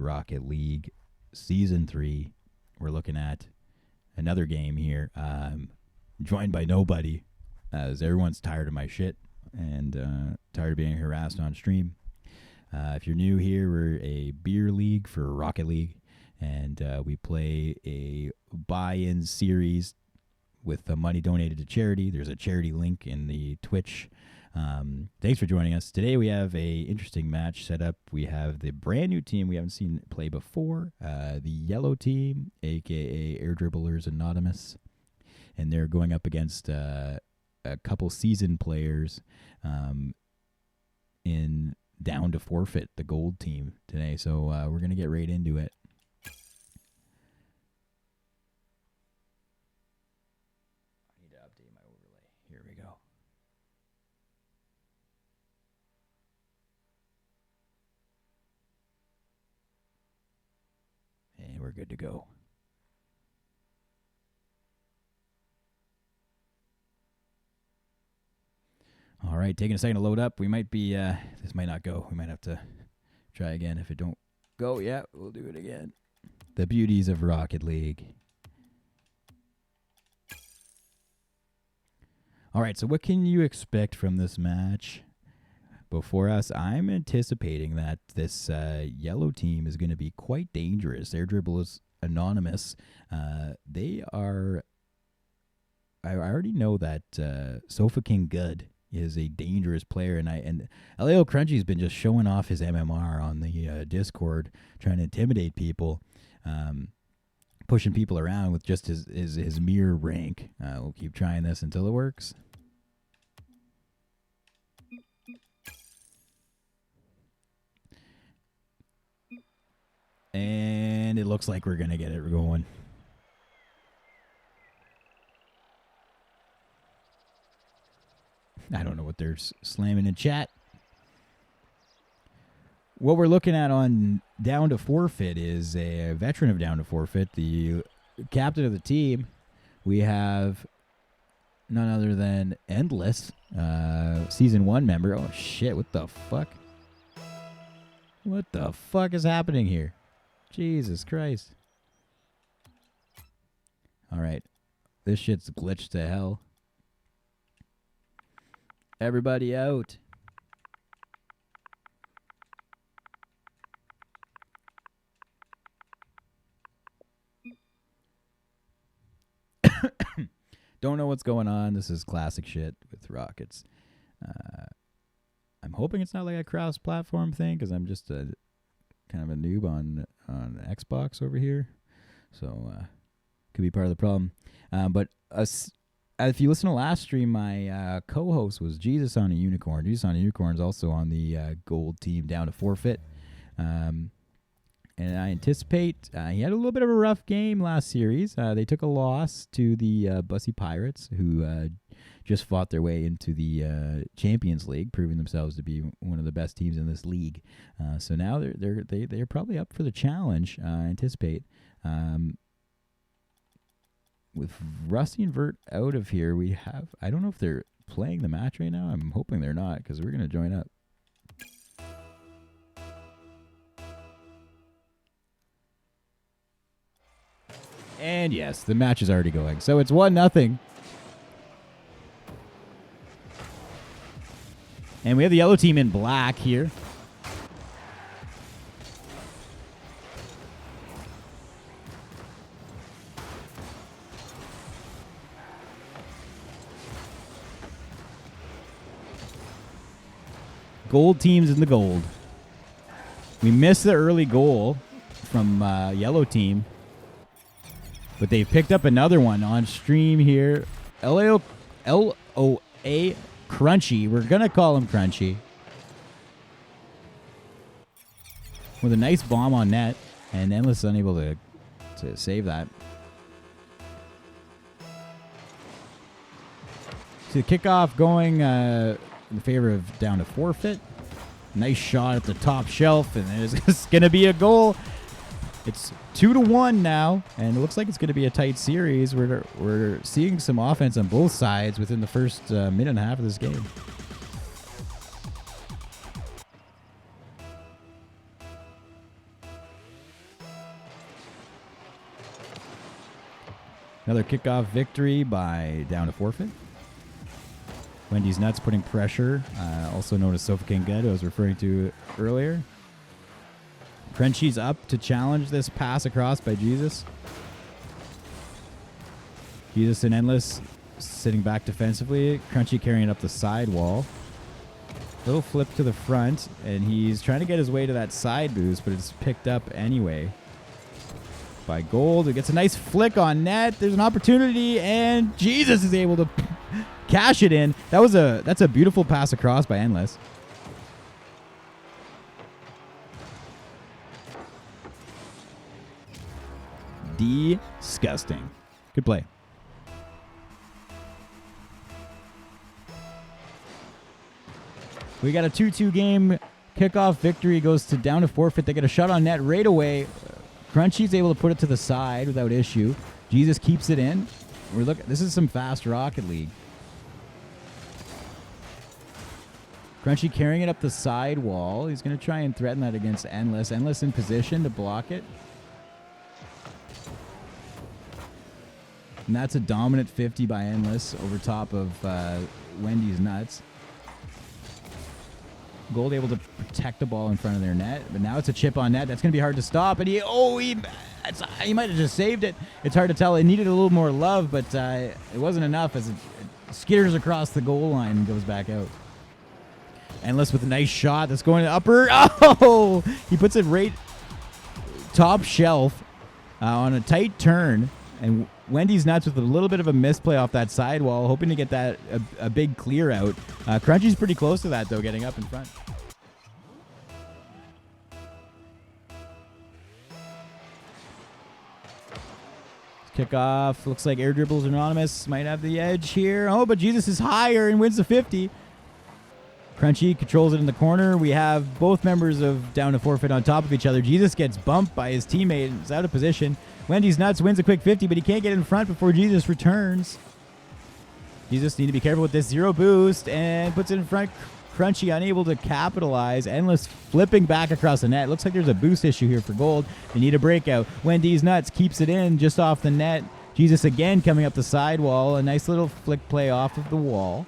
Rocket League Season 3. We're looking at another game here. Joined by nobody, as everyone's tired of my shit and tired of being harassed on stream. If you're new here, we're a beer league for Rocket League, and we play a buy-in series with the money donated to charity. There's a charity link in the Twitch. Thanks for joining us. Today we have a interesting match set up. We have the brand new team we haven't seen play before, the yellow team, aka AirDribblers Anonymous, and they're going up against a couple seasoned players in Down to Forfeit, the gold team today. So we're gonna get right into it. We're good to go. All right, taking a second to load up. We might be, this might not go. We might have to try again. If it don't go, yeah, we'll do it again. The beauties of Rocket League. All right, so what can you expect from this match? Before us, I'm anticipating that this yellow team is going to be quite dangerous. AirDribblers Anonymous. They are... I already know that Sofa King Good is a dangerous player, and LAO Crunchy's been just showing off his MMR on the Discord, trying to intimidate people, pushing people around with just his mere rank. We'll keep trying this until it works. And it looks like we're going to get it going. I don't know what they're slamming in chat. What we're looking at on Down to Forfeit is a veteran of Down to Forfeit, the captain of the team. We have none other than Endless, Season 1 member. Oh, shit, what the fuck? What the fuck is happening here? Jesus Christ. All right. This shit's glitched to hell. Everybody out. Don't know what's going on. This is classic shit with Rockets. I'm hoping it's not like a cross-platform thing, because I'm just a kind of a noob on Xbox over here, so could be part of the problem. But if you listen to last stream, my co-host was Jesus on a Unicorn. Jesus on a Unicorn is also on the gold team Down to Forfeit, and I anticipate he had a little bit of a rough game last series. They took a loss to the Bussy Pirates, who just fought their way into the Champions League, proving themselves to be one of the best teams in this league. So now they're probably up for the challenge. I anticipate. With Rusty and Vert out of here, we have... I don't know if they're playing the match right now. I'm hoping they're not, because we're going to join up. And yes, the match is already going. So it's 1-0. And we have the yellow team in black here. Gold team's in the gold. We missed the early goal from yellow team, but they've picked up another one on stream here. LOA Crunchy. We're going to call him Crunchy. With a nice bomb on net, and Endless unable to save that. So the kickoff going in favor of Down to Forfeit. Nice shot at the top shelf, and it's going to be a goal. It's 2-1 now, and it looks like it's going to be a tight series. We're seeing some offense on both sides within the first minute and a half of this game. Another kickoff victory by down to Forfeit. Wendy's Nuts putting pressure, also known as Sofa King Good, who I was referring to earlier. Crunchy's up to challenge this pass across by Jesus. Jesus and Endless sitting back defensively. Crunchy carrying it up the side wall. Little flip to the front, and he's trying to get his way to that side boost, but it's picked up anyway by Gold. It gets a nice flick on net. There's an opportunity, and Jesus is able to cash it in. That's a beautiful pass across by Endless. Disgusting. Good play. We got a 2-2 game. Kickoff victory goes to down to Forfeit. They get a shot on net right away. Crunchy's able to put it to the side without issue. Jesus keeps it in. This is some fast Rocket League. Crunchy carrying it up the side wall. He's going to try and threaten that against Endless. Endless in position to block it. And that's a dominant 50 by Endless over top of Wendy's Nuts. Gold able to protect the ball in front of their net, but now it's a chip on net. That's going to be hard to stop. And he might have just saved it. It's hard to tell. It needed a little more love, but it wasn't enough as it skitters across the goal line and goes back out. Endless with a nice shot that's going to upper. Oh, he puts it right top shelf on a tight turn, and Wendy's Nuts with a little bit of a misplay off that sidewall, hoping to get that a big clear out. Crunchy's pretty close to that, though, getting up in front. Kickoff. Looks like AirDribblers Anonymous might have the edge here. Oh, but Jesus is higher and wins the 50. Crunchy controls it in the corner. We have both members of Down to Forfeit on top of each other. Jesus gets bumped by his teammate. He's out of position. Wendy's Nuts wins a quick 50, but he can't get in front before Jesus returns. Jesus need to be careful with this zero boost and puts it in front. Crunchy unable to capitalize. Endless flipping back across the net. Looks like there's a boost issue here for Gold. They need a breakout. Wendy's Nuts keeps it in just off the net. Jesus again coming up the sidewall. A nice little flick play off of the wall.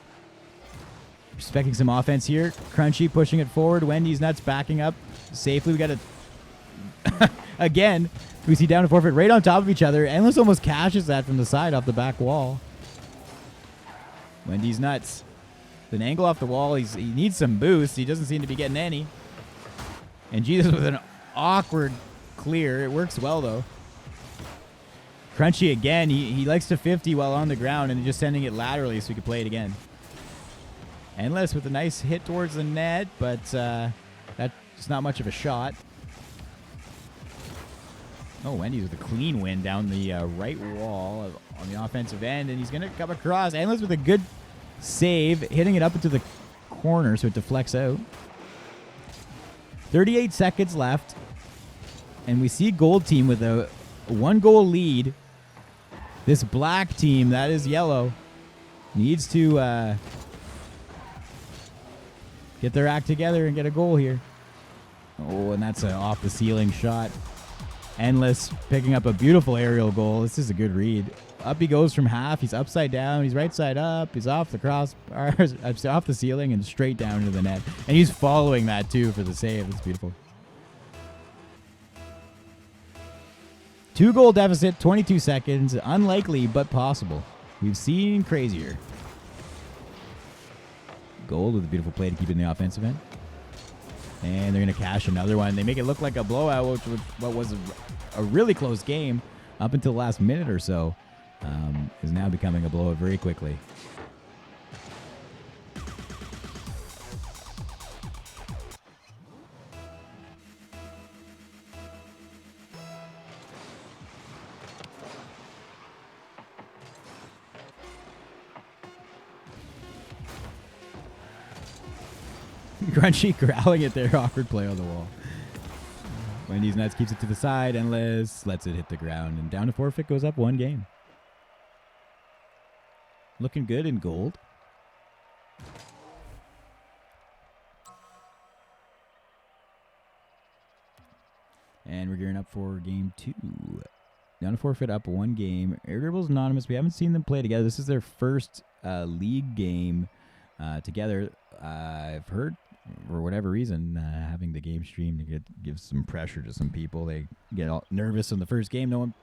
Expecting some offense here. Crunchy pushing it forward. Wendy's Nuts backing up safely. We got to again. We see Down to Forfeit right on top of each other. Endless almost cashes that from the side off the back wall. Wendy's Nuts. An angle off the wall. He needs some boost. He doesn't seem to be getting any. And Jesus with an awkward clear. It works well, though. Crunchy again. He likes to 50 while on the ground and just sending it laterally so he can play it again. Endless with a nice hit towards the net, but that's not much of a shot. Oh, Wendy's with a clean win down the right wall on the offensive end, and he's going to come across. Endless with a good save, hitting it up into the corner so it deflects out. 38 seconds left, and we see Gold team with a 1-goal lead. This black team, that is yellow, needs to get their act together and get a goal here. Oh, and that's an off-the-ceiling shot. Endless picking up a beautiful aerial goal. This is a good read. Up he goes from half. He's upside down. He's right side up. He's off the crossbar, off the ceiling and straight down into the net. And he's following that too for the save. That's beautiful. 2-goal deficit, 22 seconds. Unlikely, but possible. We've seen crazier. Gold with a beautiful play to keep it in the offensive end. And they're going to cash another one. They make it look like a blowout, what was a really close game up until the last minute or so. Is now becoming a blowout very quickly. Crunchy growling at their awkward play on the wall. Wendy's Nuts keeps it to the side. Endless lets it hit the ground. And Down to Forfeit goes up 1 game. Looking good in Gold. And we're gearing up for game 2. Down to forfeit, up 1 game. AirDribblers Anonymous, we haven't seen them play together. This is their first league game together. I've heard, for whatever reason, having the game streamed gives some pressure to some people. They get all nervous in the first game.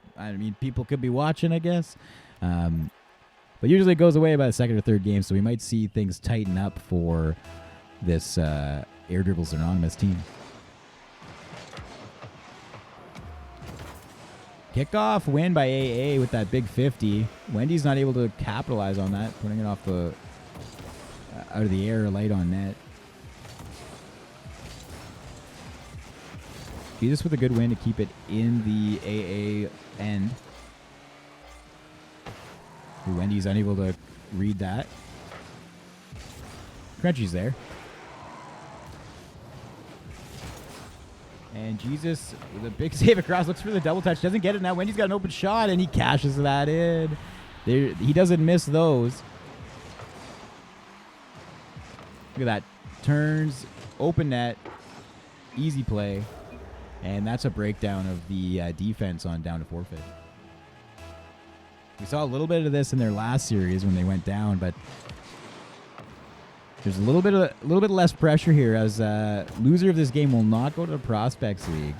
People could be watching, I guess. But usually it goes away by the second or third game, so we might see things tighten up for this AirDribblers Anonymous team. Kickoff win by AA with that big 50. Wendy's not able to capitalize on that, putting it off the out of the air, light on net. Jesus with a good win to keep it in the AA end. Wendy's unable to read that. Crunchy's there. And Jesus with a big save across, looks for the double touch, doesn't get it now. Wendy's got an open shot, and he cashes that in. He doesn't miss those. Look at that. Turns, open net, easy play. And that's a breakdown of the defense on down to forfeit. We saw a little bit of this in their last series when they went down, but there's a little bit less pressure here, as loser of this game will not go to the Prospects League,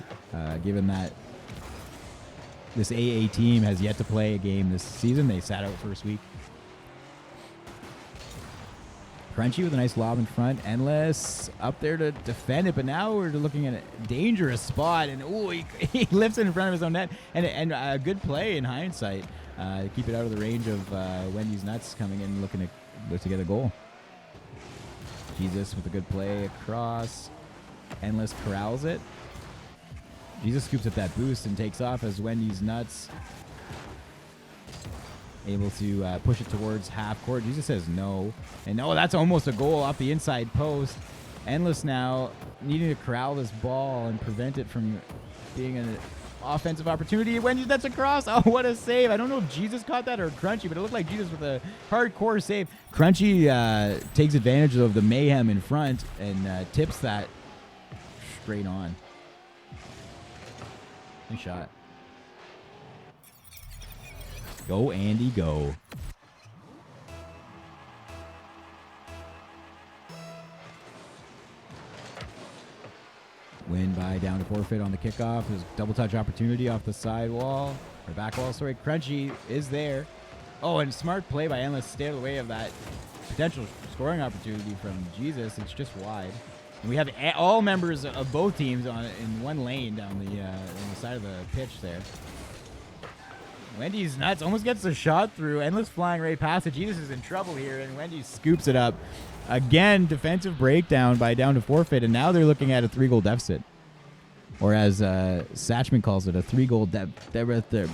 given that this AA team has yet to play a game this season. They sat out first week. Crunchy with a nice lob in front. Endless up there to defend it, but now we're looking at a dangerous spot, and he lifts it in front of his own net, and a good play in hindsight. Keep it out of the range of Wendy's Nuts coming in looking to get a goal. Jesus with a good play across. Endless corrals it. Jesus scoops up that boost and takes off as Wendy's Nuts able to push it towards half court. Jesus says no. And no, that's almost a goal off the inside post. Endless now needing to corral this ball and prevent it from being an offensive opportunity. Wendy's Nuts across. Oh, what a save. I don't know if Jesus caught that or Crunchy, but it looked like Jesus with a hardcore save. Crunchy takes advantage of the mayhem in front and tips that straight on. Nice shot. Go, Andy, go. Win by down to forfeit on the kickoff. There's a double touch opportunity off the side wall. Or back wall, sorry. Crunchy is there. Oh, and smart play by Endless. Stay out of the way of that potential scoring opportunity from Jesus. It's just wide. And we have all members of both teams in one lane down the side of the pitch there. Wendy's Nuts almost gets the shot through. Endless flying right past it. Jesus is in trouble here, and Wendy scoops it up. Again, defensive breakdown by down to forfeit, and now they're looking at a 3-goal deficit. Or as Satchman calls it, a 3-goal deficit.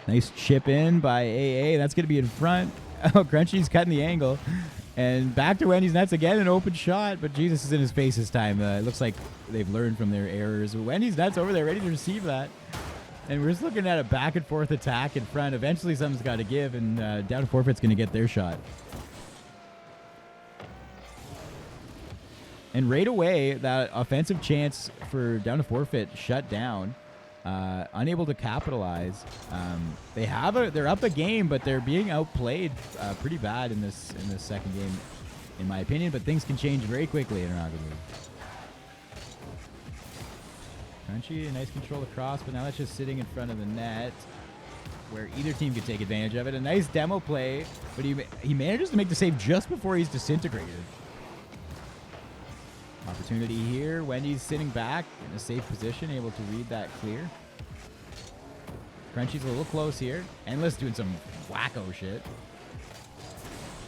Nice chip in by AA. That's going to be in front. Oh, Crunchy's cutting the angle. And back to Wendy's Nuts again, an open shot, but Jesus is in his face this time. It looks like they've learned from their errors. Wendy's Nuts over there ready to receive that. And we're just looking at a back and forth attack in front. Eventually something's got to give, and down to forfeit's going to get their shot. And right away, that offensive chance for down to forfeit shut down. Unable to capitalize. They're up a game, but they're being outplayed pretty bad in this second game, in my opinion. But things can change very quickly in Arago League. Crunchy, a nice control across, but now that's just sitting in front of the net, where either team could take advantage of it. A nice demo play, but he manages to make the save just before he's disintegrated. Opportunity here. Wendy's sitting back in a safe position, able to read that clear. Crunchy's a little close here. Endless doing some wacko shit.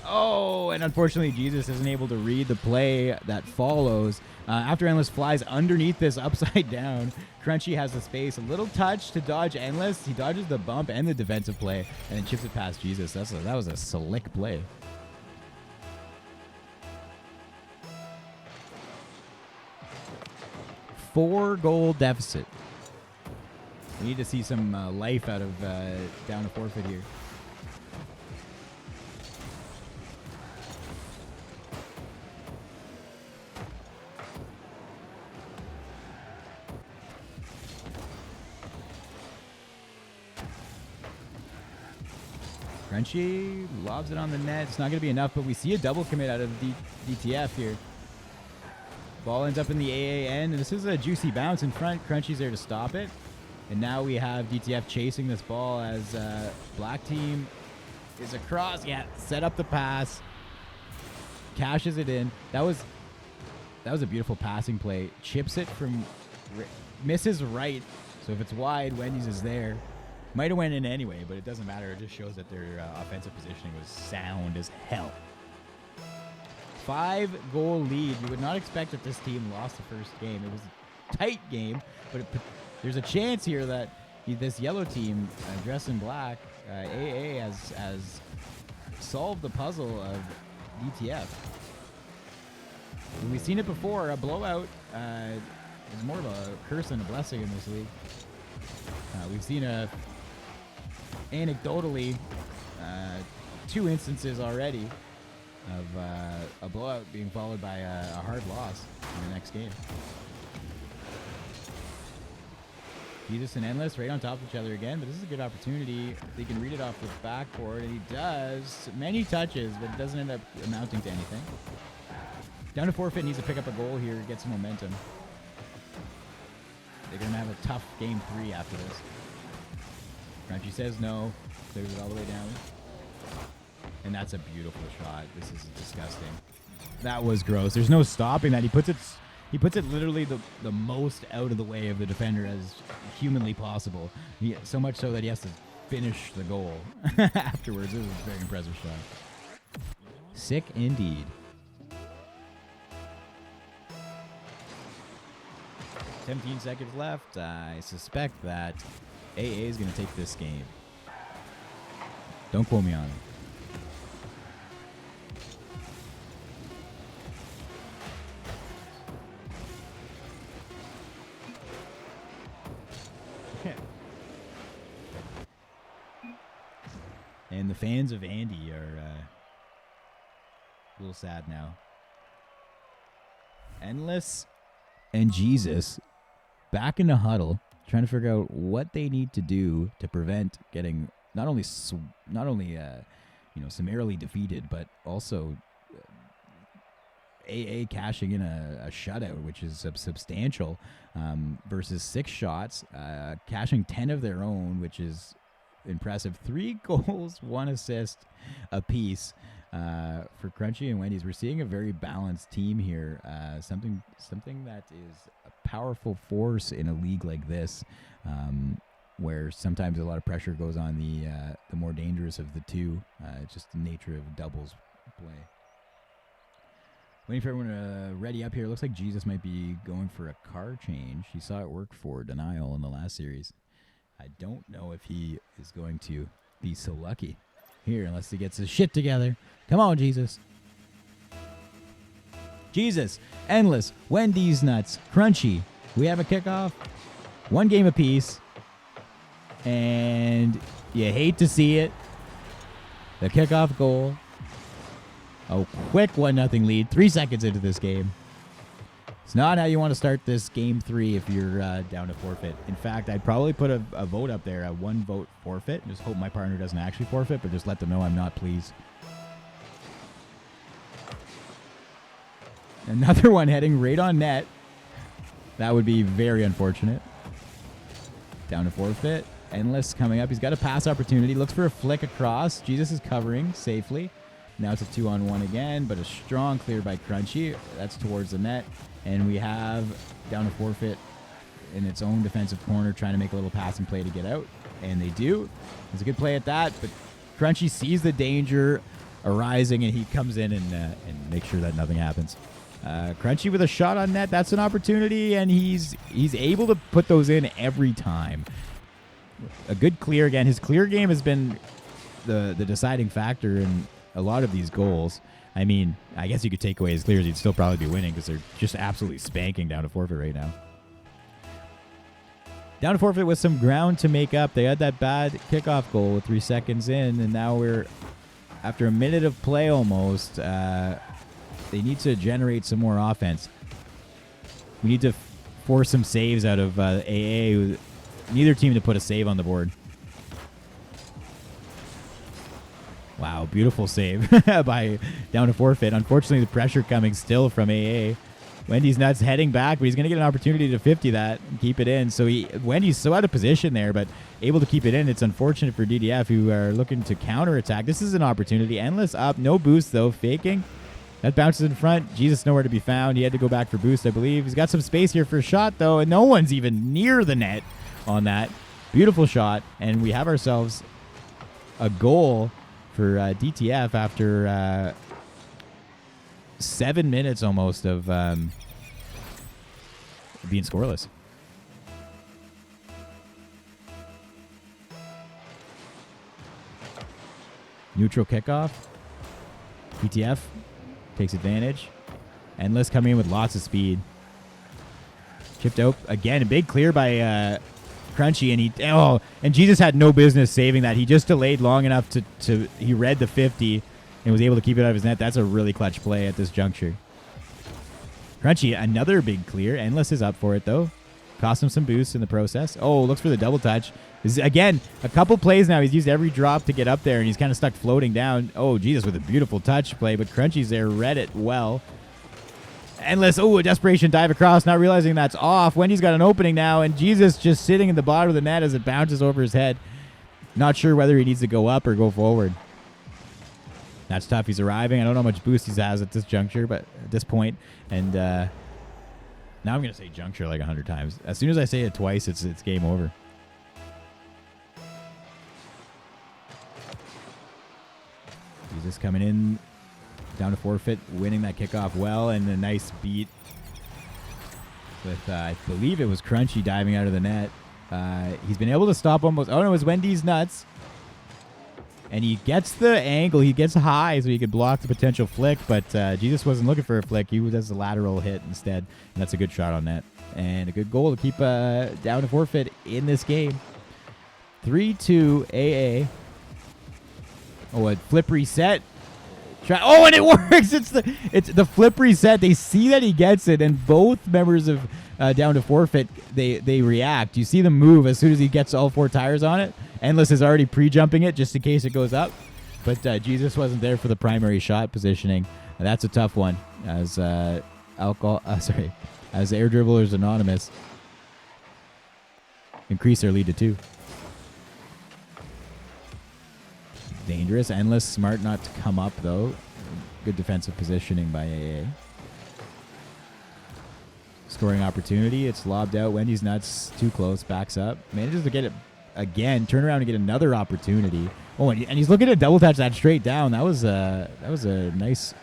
Oh, and unfortunately Jesus isn't able to read the play that follows. After Endless flies underneath this upside down, Crunchy has the space. A little touch to dodge Endless. He dodges the bump and the defensive play, and then chips it past Jesus. That was a slick play. Four-goal deficit. We need to see some life out of down to forfeit here. Crunchy lobs it on the net. It's not going to be enough, but we see a double commit out of DTF here. Ball ends up in the AA end, and this is a juicy bounce in front. Crunchy's there to stop it. And now we have DTF chasing this ball as black team is across. Yeah, set up the pass. Cashes it in. That was a beautiful passing play. Chips it from... misses right. So if it's wide, Wendy's is there. Might have went in anyway, but it doesn't matter. It just shows that their offensive positioning was sound as hell. 5-goal lead. You would not expect that this team lost the first game. It was a tight game, but there's a chance here that this yellow team, dressed in black, AA, has solved the puzzle of DTF. We've seen it before. A blowout is more of a curse than a blessing in this league. We've seen anecdotally 2 instances already of a blowout being followed by a hard loss in the next game. Jesus and Endless right on top of each other again, but this is a good opportunity. They can read it off the backboard, and he does. Many touches, but it doesn't end up amounting to anything. Down to Forfeit needs to pick up a goal here, get some momentum. They're going to have a tough game 3 after this. Crunchy says no, clears it all the way down. And that's a beautiful shot. This is disgusting. That was gross. There's no stopping that. He puts it literally the most out of the way of the defender as humanly possible. So much so that he has to finish the goal afterwards. This is a very impressive shot. Sick indeed. 17 seconds left. I suspect that AA is going to take this game. Don't quote me on it. And the fans of Andy are a little sad now. Endless and Jesus back in the huddle, trying to figure out what they need to do to prevent getting not only summarily defeated, but also AA cashing in a shutout, which is substantial, versus 6 shots, cashing 10 of their own, which is impressive. 3 goals, 1 assist apiece for Crunchy and Wendy's. We're seeing a very balanced team here. Something that is a powerful force in a league like this, where sometimes a lot of pressure goes on the more dangerous of the two. It's just the nature of doubles play. Waiting for everyone to ready up here. Looks like Jesus might be going for a car change. He saw it work for Denial in the last series. I don't know if he is going to be so lucky here unless he gets his shit together. Come on, Jesus. Jesus, Endless, Wendy's Nuts, Crunchy. We have a kickoff. 1 game apiece. And you hate to see it. The kickoff goal. A quick 1-0 lead. 3 seconds into this game. It's not how you want to start this game 3 if you're down to forfeit. In fact, I'd probably put a vote up there, a 1-vote forfeit. Just hope my partner doesn't actually forfeit, but just let them know I'm not pleased. Another one heading right on net. That would be very unfortunate. Down to forfeit. Endless coming up. He's got a pass opportunity. Looks for a flick across. Jesus is covering safely. Now it's a 2-on-1 again, but a strong clear by Crunchy. That's towards the net. And we have down to forfeit in its own defensive corner trying to make a little passing play to get out. And they do. It's a good play at that, but Crunchy sees the danger arising and he comes in and makes sure that nothing happens. Crunchy with a shot on net. That's an opportunity, and he's able to put those in every time. A good clear again. His clear game has been the deciding factor in a lot of these goals. I mean, I guess you could take away his clears. He'd still probably be winning because they're just absolutely spanking down to forfeit right now. Down to forfeit with some ground to make up. They had that bad kickoff goal with 3 seconds in, and now we're, after a minute of play almost, they need to generate some more offense. We need to force some saves out of AA. Neither team to put a save on the board. Wow, beautiful save by down to Forfeit. Unfortunately, the pressure coming still from AA. Wendy's nuts heading back, but he's going to get an opportunity to 50 that and keep it in. So Wendy's so out of position there, but able to keep it in. It's unfortunate for DDF, who are looking to counterattack. This is an opportunity. Endless up, no boost though, faking. That bounces in front. Jesus nowhere to be found. He had to go back for boost, I believe. He's got some space here for a shot though, and no one's even near the net on that. Beautiful shot, and we have ourselves a goal for DTF after 7 minutes almost of being scoreless. Neutral kickoff. DTF takes advantage. Endless coming in with lots of speed. Chipped out again. A big clear by Crunchy, and and Jesus had no business saving that. He just delayed long enough to he read the 50 and was able to keep it out of his net. That's a really clutch play at this juncture. Crunchy, another big clear. Endless is up for it though. Cost him some boosts in the process. Oh, looks for the double touch. This is, again, a couple plays now. He's used every drop to get up there, and he's kind of stuck floating down. Oh, Jesus, with a beautiful touch play, but Crunchy's there, read it well. Endless, oh, a desperation dive across, not realizing that's off. Wendy's got an opening now, and Jesus just sitting in the bottom of the net as it bounces over his head. Not sure whether he needs to go up or go forward. That's tough. He's arriving. I don't know how much boost he has at this juncture, but at this point, and now I'm going to say juncture like 100 times. As soon as I say it twice, it's game over. Jesus coming in. Down to Forfeit, winning that kickoff well, and a nice beat with, I believe it was Crunchy diving out of the net. He's been able to stop almost. Oh, no, it was Wendy's nuts. And he gets the angle. He gets high so he could block the potential flick, but Jesus wasn't looking for a flick. He does the lateral hit instead, and that's a good shot on net. And a good goal to keep down to Forfeit in this game. 3-2 AA. Oh, a flip reset. Oh, and it works! It's the flip reset. They see that he gets it, and both members of down to Forfeit, they react. You see them move as soon as he gets all four tires on it. Endless is already pre-jumping it just in case it goes up, but Jesus wasn't there for the primary shot positioning. And that's a tough one as as AirDribblers Anonymous increase their lead to 2. Dangerous. Endless, smart not to come up, though. Good defensive positioning by AA. Scoring opportunity. It's lobbed out. Wendy's nuts. Too close. Backs up. Manages to get it again. Turn around and get another opportunity. Oh, and he's looking to double touch that straight down. That was a nice...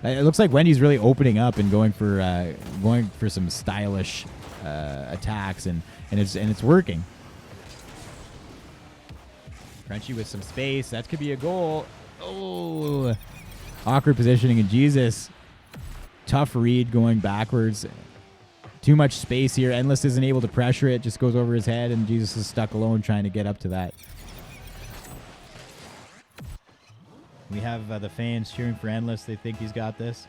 It looks like Wendy's really opening up and going for some stylish attacks, and it's working. Crunchy with some space. That could be a goal. Oh, awkward positioning. And Jesus, tough read going backwards. Too much space here. Endless isn't able to pressure it. Just goes over his head, and Jesus is stuck alone trying to get up to that. We have the fans cheering for Endless. They think he's got this.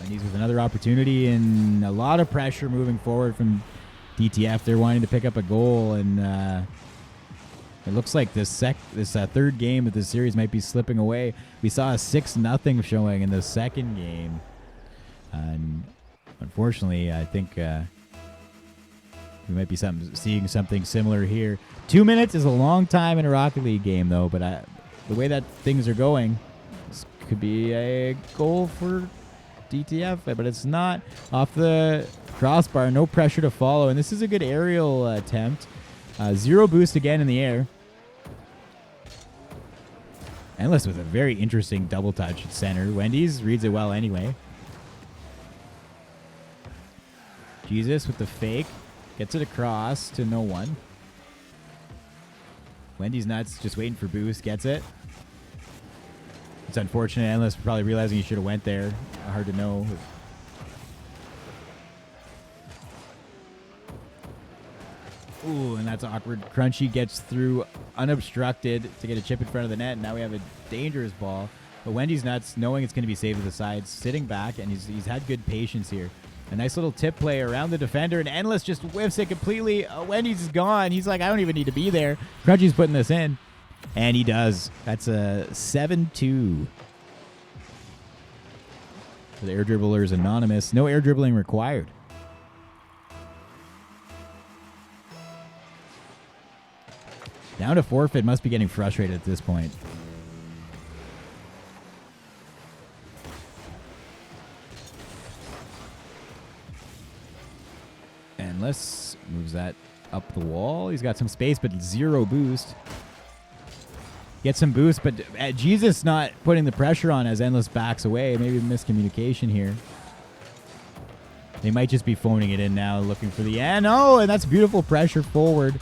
He's with another opportunity, and a lot of pressure moving forward from DTF. They're wanting to pick up a goal, and it looks like this third game of this series might be slipping away. We saw a 6-0 showing in the second game, and unfortunately, I think we might be seeing something similar here. 2 minutes is a long time in a Rocket League game, though, but the way that things are going, this could be a goal for DTF, but it's not. Off the crossbar, no pressure to follow, and this is a good aerial attempt. 0 boost again in the air. Endless with a very interesting double touch at center. Wendy's reads it well anyway. Jesus with the fake. Gets it across to no one. Wendy's nuts, just waiting for boost. Gets it. It's unfortunate. Endless probably realizing he should have went there. Hard to know. Ooh, and that's awkward. Crunchy gets through unobstructed to get a chip in front of the net. And now we have a dangerous ball. But Wendy's nuts, knowing it's going to be saved to the side, sitting back, and he's had good patience here. A nice little tip play around the defender, and Endless just whiffs it completely. Wendy's is gone. He's like, I don't even need to be there. Crunchy's putting this in. And he does. That's a 7-2. For the Air Dribblers Anonymous. No air dribbling required. Down to Forfeit. Must be getting frustrated at this point. Endless moves that up the wall. He's got some space, but 0 boost. Get some boost, but Jesus not putting the pressure on as Endless backs away. Maybe miscommunication here. They might just be phoning it in now, looking for the end. Oh, and that's beautiful pressure forward.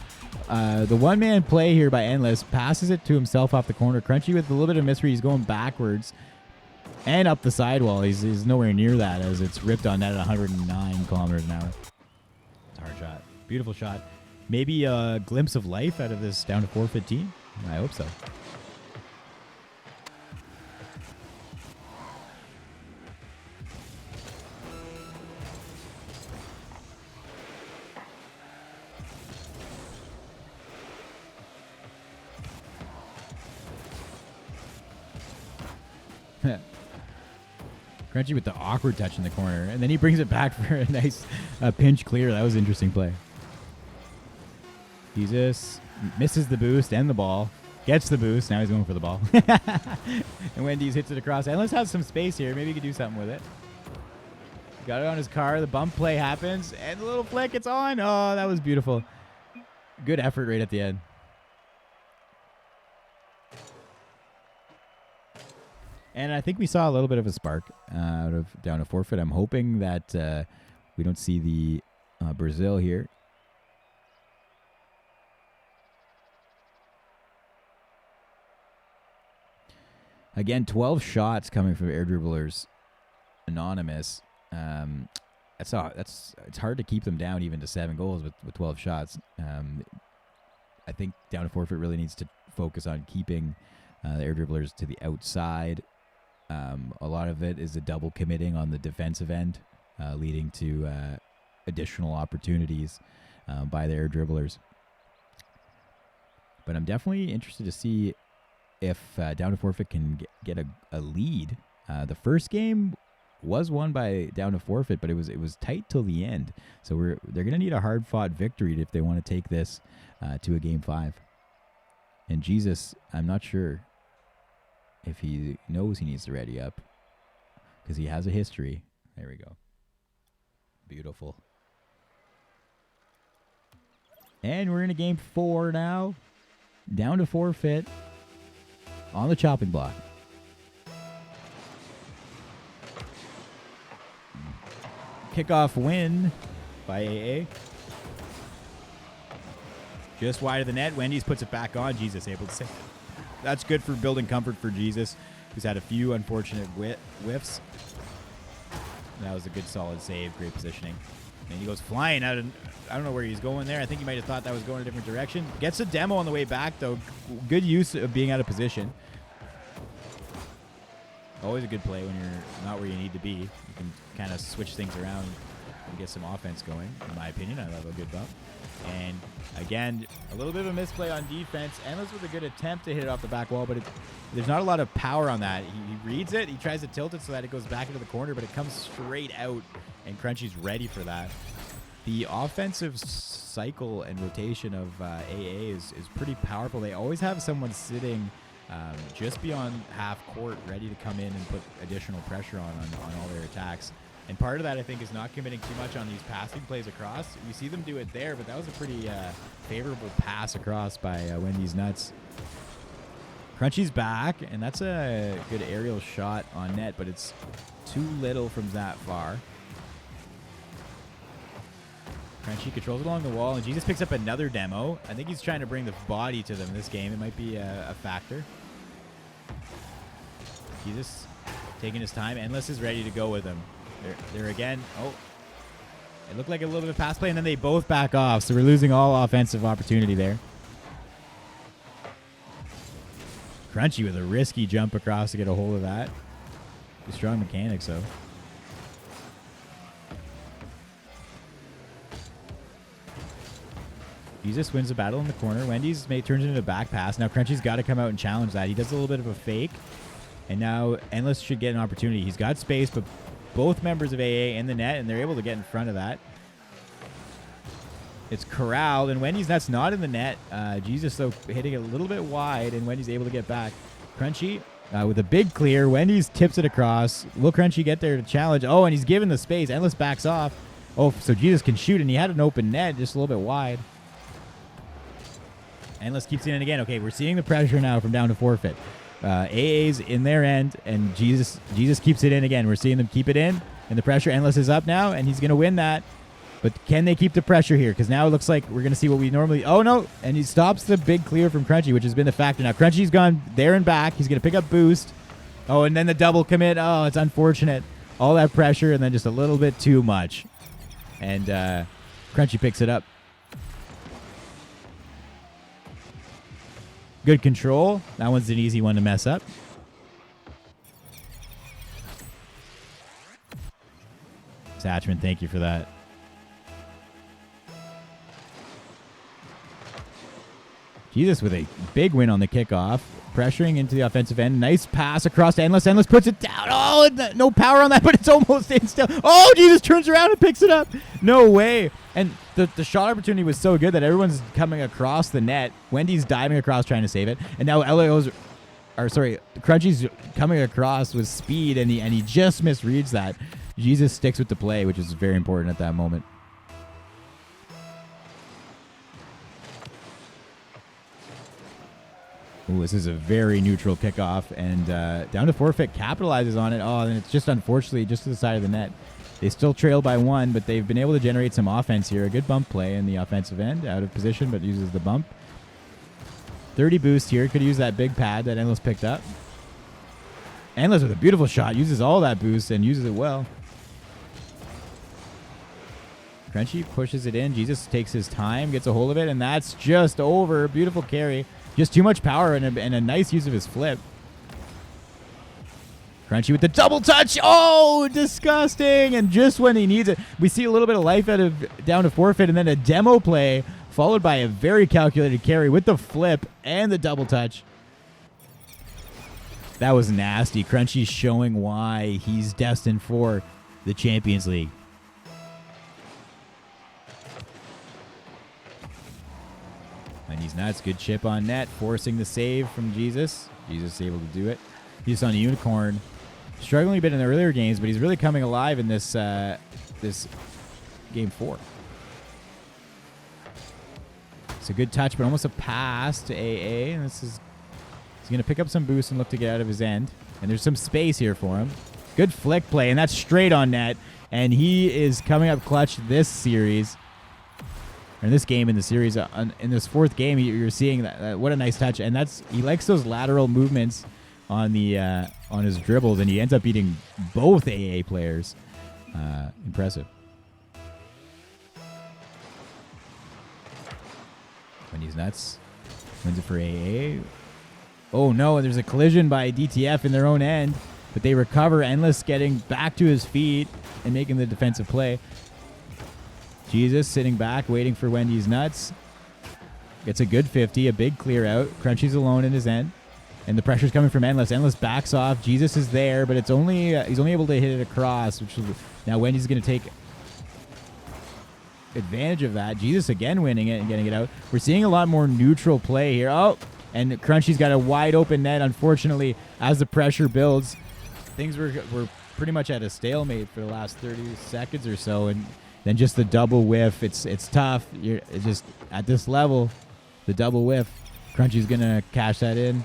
The one-man play here by Endless passes it to himself off the corner. Crunchy with a little bit of mystery. He's going backwards and up the sidewall. He's nowhere near that as it's ripped on net at 109 kilometers an hour. It's a hard shot. Beautiful shot. Maybe a glimpse of life out of this down to Forfeit team. I hope so. Crunchy with the awkward touch in the corner, and then he brings it back for a nice pinch clear. That was an interesting play. Jesus misses the boost and the ball. Gets the boost. Now he's going for the ball. And Wendy's hits it across. Endless has some space here. Maybe he could do something with it. Got it on his car. The bump play happens, and the little flick, it's on. Oh, that was beautiful. Good effort right at the end. And I think we saw a little bit of a spark out of down to Forfeit. I'm hoping that we don't see the Brazil here. Again, 12 shots coming from Air Dribblers Anonymous. It's hard to keep them down even to 7 goals with 12 shots. I think down to Forfeit really needs to focus on keeping the Air Dribblers to the outside. A lot of it is a double committing on the defensive end, leading to additional opportunities by the Air Dribblers. But I'm definitely interested to see if Down to Forfeit can get a lead. The first game was won by Down to Forfeit, but it was tight till the end. So they're going to need a hard-fought victory if they want to take this to a Game 5. And Jesus, I'm not sure if he knows he needs to ready up because he has a history. There we go. Beautiful. And we're in a Game 4 now. Down to Forfeit on the chopping block. Kickoff win by AA. Just wide of the net. Wendy's puts it back on. Jesus able to save it. That's good for building comfort for Jesus, who's had a few unfortunate whiffs. That was a good, solid save. Great positioning. And he goes flying out. I don't know where he's going there. I think he might have thought that was going a different direction. Gets a demo on the way back, though. Good use of being out of position. Always a good play when you're not where you need to be. You can kind of switch things around and get some offense going, in my opinion. I love a good bump. And again, a little bit of a misplay on defense. Endless with a good attempt to hit it off the back wall, but there's not a lot of power on that. He reads it. He tries to tilt it so that it goes back into the corner, but it comes straight out, and Crunchy's ready for that. The offensive cycle and rotation of AA is pretty powerful. They always have someone sitting just beyond half court ready to come in and put additional pressure on all their attacks. And part of that, I think, is not committing too much on these passing plays across. We see them do it there, but that was a pretty favorable pass across by Wendy's Nuts. Crunchy's back, and that's a good aerial shot on net, but it's too little from that far. Crunchy controls it along the wall, and Jesus picks up another demo. I think he's trying to bring the body to them this game. It might be a factor. Jesus taking his time. Endless is ready to go with him. There again. Oh, it looked like a little bit of pass play, and then they both back off. So we're losing all offensive opportunity there. Crunchy with a risky jump across to get a hold of that. Strong mechanics, though. Jesus wins the battle in the corner. Wendy's turns into a back pass. Now Crunchy's got to come out and challenge that. He does a little bit of a fake. And now Endless should get an opportunity. He's got space, but both members of AA in the net, and they're able to get in front of that. It's corralled, and Wendy's Nuts not in the net. Jesus, though, hitting it a little bit wide, and Wendy's able to get back. Crunchy with a big clear. Wendy's tips it across. Will Crunchy get there to challenge? Oh, and he's given the space. Endless backs off. Oh, so Jesus can shoot, and he had an open net, just a little bit wide. Endless keeps it in again. Okay, we're seeing the pressure now from down to forfeit. AA's in their end, and Jesus keeps it in again. We're seeing them keep it in, and the pressure. Endless is up now, and he's going to win that. But can they keep the pressure here? Because now it looks like we're going to see what we normally... Oh, no. And he stops the big clear from Crunchy, which has been the factor. Now, Crunchy's gone there and back. He's going to pick up boost. Oh, and then the double commit. Oh, it's unfortunate. All that pressure, and then just a little bit too much. And Crunchy picks it up. Good control. That one's an easy one to mess up. Satchman, thank you for that. Jesus with a big win on the kickoff. Pressuring into the offensive end. Nice pass across to Endless. Endless puts it down. Oh, no power on that, but it's almost in still. Oh, Jesus turns around and picks it up. No way. And the shot opportunity was so good that everyone's coming across the net. Wendy's diving across trying to save it. And now Crunchy's coming across with speed, and he just misreads that. Jesus sticks with the play, which is very important at that moment. Ooh, this is a very neutral kickoff, and down to forfeit capitalizes on it. Oh, and it's just unfortunately just to the side of the net. They still trail by one, but they've been able to generate some offense here. A good bump play in the offensive end, out of position, but uses the bump. 30 boost here. Could use that big pad that Endless picked up. Endless with a beautiful shot. Uses all that boost and uses it well. Crunchy pushes it in. Jesus takes his time, gets a hold of it, and that's just over. Beautiful carry. Just too much power and a nice use of his flip. Crunchy with the double touch. Oh, disgusting. And just when he needs it, we see a little bit of life out of down to forfeit, and then a demo play followed by a very calculated carry with the flip and the double touch. That was nasty. Crunchy's showing why he's destined for the Champions League. And he's nuts. Good chip on net, forcing the save from Jesus. Jesus is able to do it. He's on a unicorn. Struggling a bit in the earlier games, but he's really coming alive in this this game 4. It's a good touch, but almost a pass to AA. And he's going to pick up some boost and look to get out of his end. And there's some space here for him. Good flick play, and that's straight on net. And he is coming up clutch this series. In this game, in the series, in this 4th game, you're seeing that. What a nice touch, and he likes those lateral movements on his dribbles, and he ends up beating both AA players. Impressive. When he's nuts, wins it for AA. Oh no, there's a collision by DTF in their own end, but they recover. Endless getting back to his feet and making the defensive play. Jesus sitting back, waiting for Wendy's nuts. Gets a good 50, a big clear out. Crunchy's alone in his end. And the pressure's coming from Endless. Endless backs off. Jesus is there, but it's only he's only able to hit it across. Now Wendy's going to take advantage of that. Jesus again winning it and getting it out. We're seeing a lot more neutral play here. Oh, and Crunchy's got a wide open net. Unfortunately, as the pressure builds, things were pretty much at a stalemate for the last 30 seconds or so. And then just the double whiff. It's tough. It's just at this level, the double whiff. Crunchy's going to cash that in.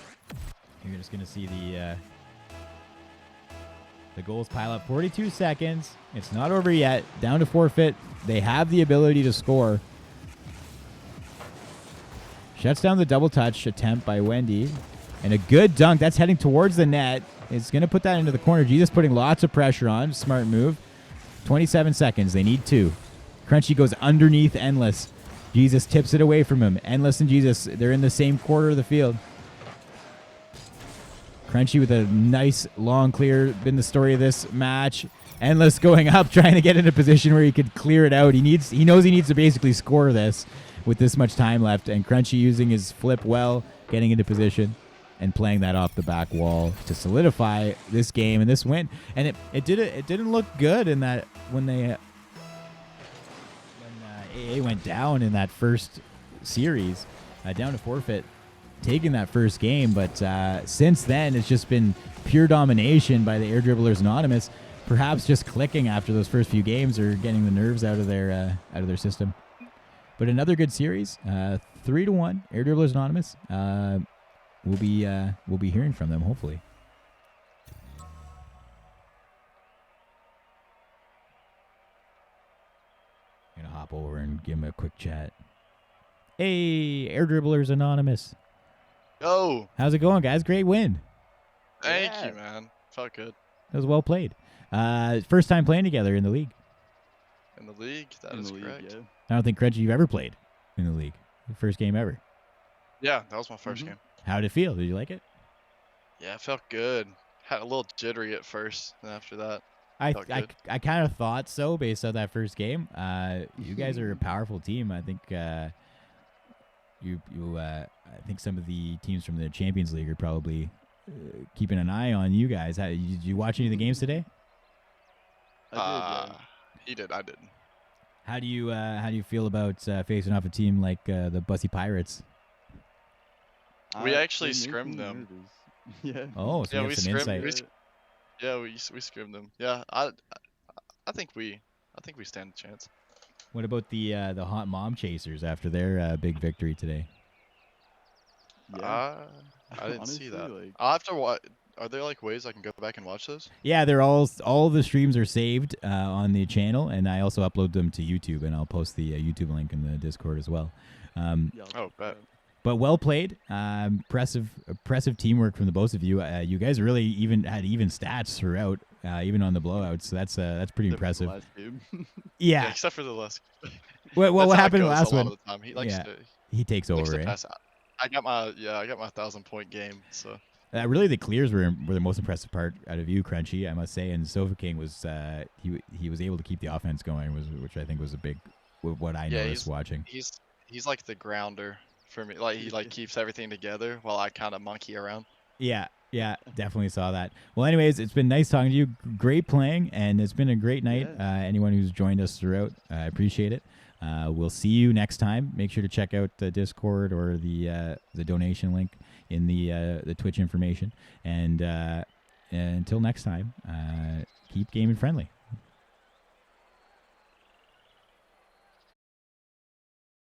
You're just going to see the goals pile up. 42 seconds. It's not over yet. Down to forfeit. They have the ability to score. Shuts down the double touch attempt by Wendy. And a good dunk. That's heading towards the net. It's going to put that into the corner. Jesus putting lots of pressure on. Smart move. 27 seconds. They need 2. Crunchy goes underneath Endless. Jesus tips it away from him. Endless and Jesus, they're in the same quarter of the field. Crunchy with a nice long clear. Been the story of this match. Endless going up, trying to get in a position where he could clear it out. He knows he needs to basically score this with this much time left. And Crunchy using his flip well, getting into position and playing that off the back wall to solidify this game and this win. And it didn't look good in that when AA went down in that first series, down to forfeit, taking that first game. But since then, it's just been pure domination by the AirDribblers Anonymous. Perhaps just clicking after those first few games or getting the nerves out of their system. But another good series, 3-1. AirDribblers Anonymous. We'll be hearing from them hopefully. I'm gonna hop over and give him a quick chat. Hey, AirDribblers Anonymous. Yo. How's it going, guys? Great win. Thank you, man. Felt good. That was well played. First time playing together in the league. In the league? That is correct. Yeah. I don't think, Crunchy, you've ever played in the league. The first game ever. Yeah, that was my first game. How did it feel? Did you like it? Yeah, it felt good. Had a little jittery at first, and after that, I kind of thought so based on that first game. You guys are a powerful team. I think I think some of the teams from the Champions League are probably keeping an eye on you guys. Did you watch any of the games today? I did, yeah. He did. I didn't. How do you feel about facing off a team like the Bussy Pirates? We actually scrimmed them. Yeah. Oh, so yeah, you have some insight. We scrimmed them. Yeah, I think we stand a chance. What about the Hot Mom Chasers after their big victory today? Yeah. I didn't Honestly, see that. like- I'll have to watch. Are there like ways I can go back and watch those? Yeah, they're all the streams are saved on the channel, and I also upload them to YouTube, and I'll post the YouTube link in the Discord as well. Yeah, Oh, bet. But well played, impressive teamwork from the both of you. You guys really had even stats throughout, even on the blowouts. So that's pretty except for the impressive. last game. Yeah. Except for the last. What That's how it happened in the goes last a lot one? of the time. He likes Yeah. to. He takes Likes over. to Eh? pass. I got my 1,000-point game. So. Really, the clears were the most impressive part out of you, Crunchy, I must say. And Sofa King was he was able to keep the offense going, which I think was a big what I noticed watching. He's like the grounder for me. Like he keeps everything together while I kind of monkey around. Yeah, definitely saw that. Well, anyways, it's been nice talking to you. Great playing, and it's been a great night. Yeah. Anyone who's joined us throughout, I appreciate it. We'll see you next time. Make sure to check out the Discord or the donation link in the Twitch information. And until next time, keep gaming friendly.